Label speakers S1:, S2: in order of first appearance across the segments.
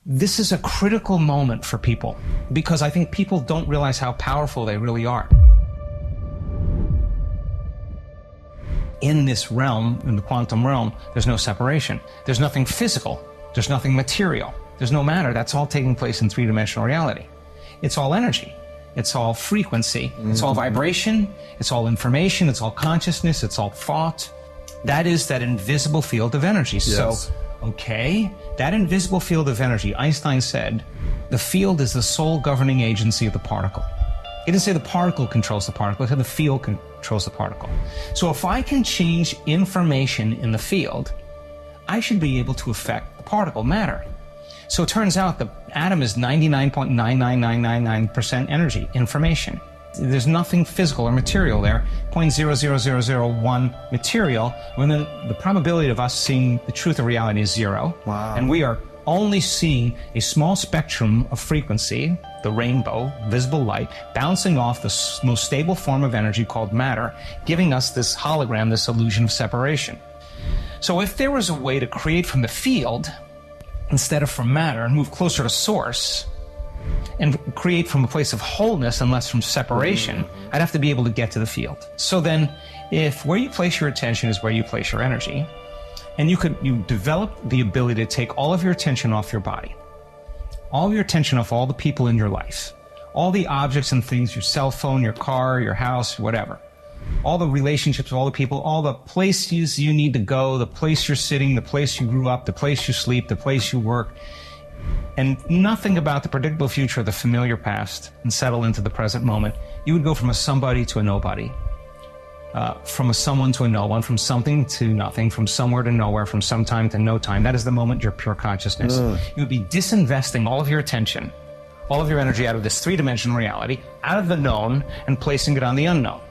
S1: This is a critical moment for people because I think people don't realize how powerful they really are. In this realm, in the quantum realm, there's no separation. There's nothing physical. There's nothing material. There's no matter. That's all taking place in three-dimensional reality. It's all energy. It's all frequency. It's all vibration. It's all information. It's all consciousness. It's all thought. That is that invisible field of energy.
S2: Yes.
S1: So, okay, that invisible field of energy, Einstein said, the field is the sole governing agency of the particle. He didn't say the particle controls the particle, he said the field controls the particle. So if I can change information in the field, I should be able to affect the particle, matter. So it turns out the atom is 99.99999% energy, information. There's nothing physical or material there, 0.00001 material, when the probability of us seeing the truth of reality is zero.
S2: Wow.
S1: And we are only seeing a small spectrum of frequency, the rainbow, visible light, bouncing off the most stable form of energy called matter, giving us this hologram, this illusion of separation. So if there was a way to create from the field instead of from matter and move closer to source, and create from a place of wholeness and less from separation, I'd have to be able to get to the field. So then, if where you place your attention is where you place your energy, and you develop the ability to take all of your attention off your body, all of your attention off all the people in your life, all the objects and things, your cell phone, your car, your house, whatever, all the relationships with all the people, all the places you need to go, the place you're sitting, the place you grew up, the place you sleep, the place you work, and nothing about the predictable future or the familiar past, and settle into the present moment, you would go from a somebody to a nobody, from a someone to a no one, from something to nothing, from somewhere to nowhere, from some time to no time. That is the moment you're pure consciousness. You would be disinvesting all of your attention, all of your energy out of this three-dimensional reality, out of the known, and placing it on the unknown.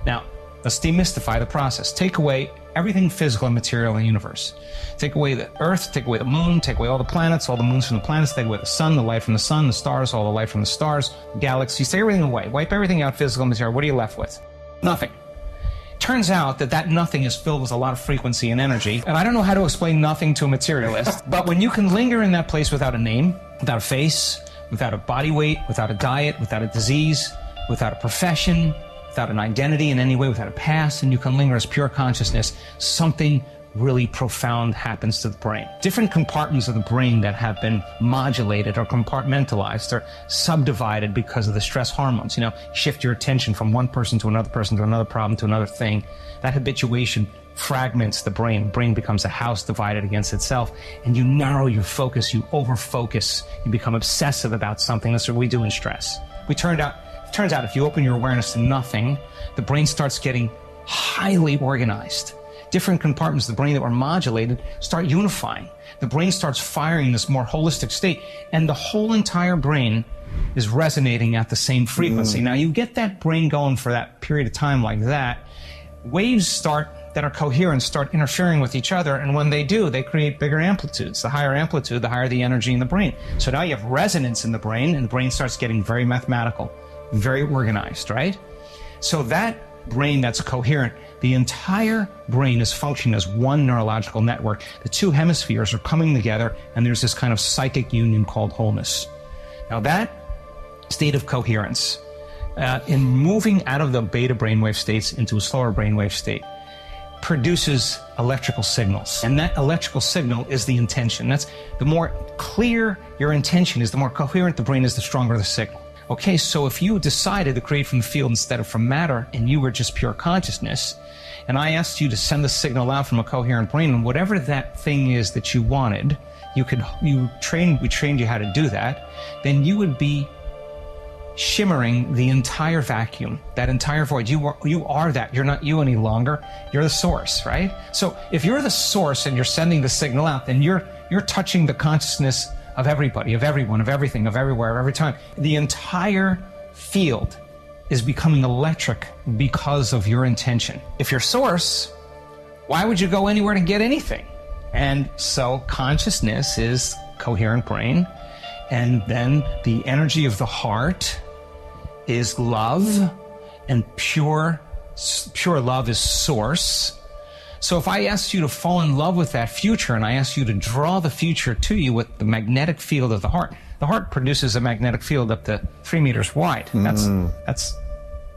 S1: Now, let's demystify the process. Take away everything physical and material in the universe. Take away the Earth, take away the moon, take away all the planets, all the moons from the planets, take away the sun, the light from the sun, the stars, all the light from the stars, galaxies, take everything away. Wipe everything out, physical and material. What are you left with? Nothing. Turns out that nothing is filled with a lot of frequency and energy. And I don't know how to explain nothing to a materialist, but when you can linger in that place without a name, without a face, without a body weight, without a diet, without a disease, without a profession, without an identity in any way, without a past, and you can linger as pure consciousness, something really profound happens to the brain. Different compartments of the brain that have been modulated or compartmentalized or subdivided because of the stress hormones. Shift your attention from one person to another problem to another thing. That habituation fragments the brain. The brain becomes a house divided against itself, and you narrow your focus, you over-focus, you become obsessive about something. That's what we do in stress. It turns out if you open your awareness to nothing, the brain starts getting highly organized. Different compartments of the brain that were modulated start unifying. The brain starts firing this more holistic state, and the whole entire brain is resonating at the same frequency. Now, you get that brain going for that period of time like that, waves that are coherent start interfering with each other, and when they do, they create bigger amplitudes. The higher amplitude, the higher the energy in the brain. So now you have resonance in the brain, and the brain starts getting very mathematical, very organized, right? So that brain that's coherent, the entire brain is functioning as one neurological network. The two hemispheres are coming together, and there's this kind of psychic union called wholeness. Now that state of coherence, in moving out of the beta brainwave states into a slower brainwave state, produces electrical signals. And that electrical signal is the intention. That's the more clear your intention is, the more coherent the brain is, the stronger the signal. Okay, so if you decided to create from the field instead of from matter, and you were just pure consciousness, and I asked you to send the signal out from a coherent brain, and whatever that thing is that you wanted, we trained you how to do that, then you would be shimmering the entire vacuum, that entire void. You are that. You're not you any longer. You're the source, right? So if you're the source and you're sending the signal out, then you're touching the consciousness of everybody, of everyone, of everything, of everywhere, of every time. The entire field is becoming electric because of your intention. If you're source, why would you go anywhere to get anything? And so consciousness is coherent brain, and then the energy of the heart is love, and pure love is source. So if I asked you to fall in love with that future and I asked you to draw the future to you with the magnetic field of the heart produces a magnetic field up to 3 meters wide. That's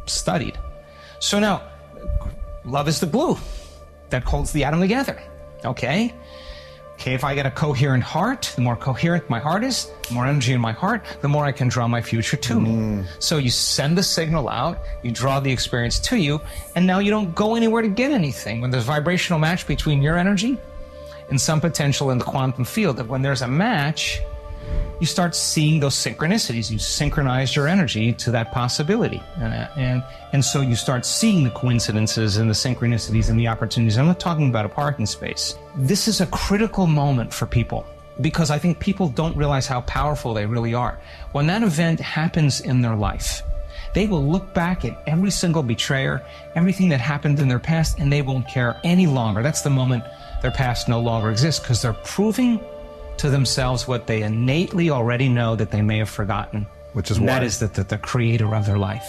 S1: studied. So now, love is the glue that holds the atom together. Okay, if I get a coherent heart, the more coherent my heart is, the more energy in my heart, the more I can draw my future to me. So you send the signal out, you draw the experience to you, and now you don't go anywhere to get anything. When there's a vibrational match between your energy and some potential in the quantum field, that when there's a match, you start seeing those synchronicities. You synchronize your energy to that possibility. And so you start seeing the coincidences and the synchronicities and the opportunities. I'm not talking about a parking space. This is a critical moment for people because I think people don't realize how powerful they really are. When that event happens in their life, they will look back at every single betrayer, everything that happened in their past, and they won't care any longer. That's the moment their past no longer exists because they're proving to themselves what they innately already know that they may have forgotten.
S2: Which is
S1: and
S2: why?
S1: That is the creator of their life.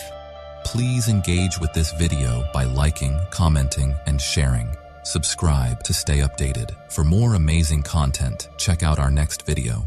S3: Please engage with this video by liking, commenting, and sharing. Subscribe to stay updated. For more amazing content, check out our next video.